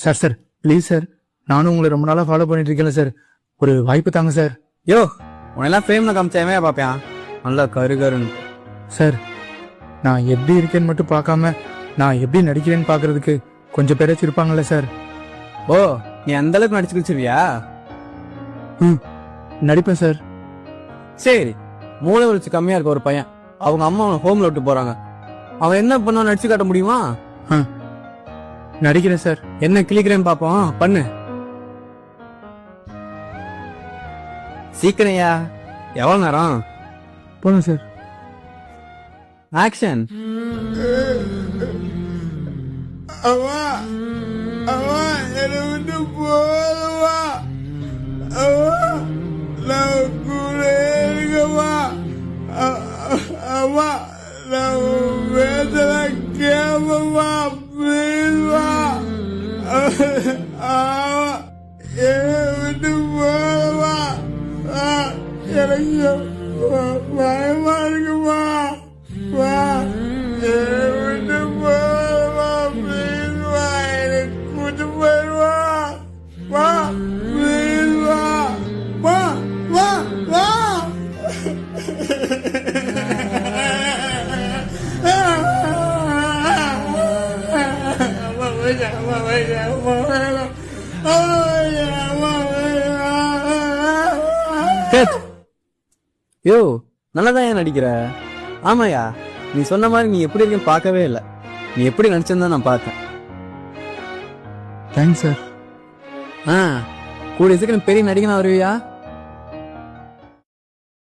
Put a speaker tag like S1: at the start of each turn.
S1: Sir sir please sir, நானும் உங்களை ரொம்ப நாளா ஃபாலோ பண்ணிட்டு இருக்கேன் சார், ஒரு வாய்ப்பு தாங்க சார்.
S2: யோ உனெல்லாம் ஃப்ரேம்ல காமிச்சாமே பாப்பியான் நல்லா கருகருன்னு.
S1: சார் நான் எப்படி இருக்கேன்னு மட்டும் பார்க்காம நான் எப்படி நடிக்கிறேன்னு பாக்குறதுக்கு கொஞ்சம் பேராச்சும் இருப்பாங்கல்ல சார்?
S2: ஓ நீ அந்த அளவுக்கு நடிச்சு கிழிச்சிருவியா?
S1: நடிப்பேன் சார்.
S2: சரி, மூளை வளர்ச்சி கம்மியா இருக்க ஒரு பையன், அவங்க அம்மா அவனை ஹோம்ல விட்டு போறாங்க, அவன் என்ன பண்ணா நடிச்சு காட்ட முடியுமா?
S1: நடிக்கிறேன் சார்.
S2: என்ன கிளிக்கிறேன்னு பாப்போம், பண்ணு சீக்கிரையா. எவ்வளவு நேரம்?
S1: போதும் சார்.
S2: ஆக்ஷன்.
S3: அம்மா அம்மா என்னை விட்டு போதுமா? அம்மா நான் கூட இருக்கமா? அம்மா நான் வேதனை கேப்பமா ப்ளீஸ்மா. என்னை விட்டு போதுமா? எனக்கு பயமா இருக்குமா? என்னை விட்டு போதுமா ப்ளீஸ்மா. எனக்கு கூட்டு போயிடுவா. வா ப்ளீஸ் வா வா வா வா.
S2: யோ நல்லாதான் ஏன் நடிக்கிற? ஆமாயா, நீ சொன்ன மாதிரி நீ எப்படி இருக்கேன்னு பார்க்கவே இல்லை, நீ எப்படி நடிச்சிருந்தா நான் பார்த்தேன்.
S1: Thanks sir.
S2: கூடிய சீக்கிரம் பெரிய நடிகனா வருவியா?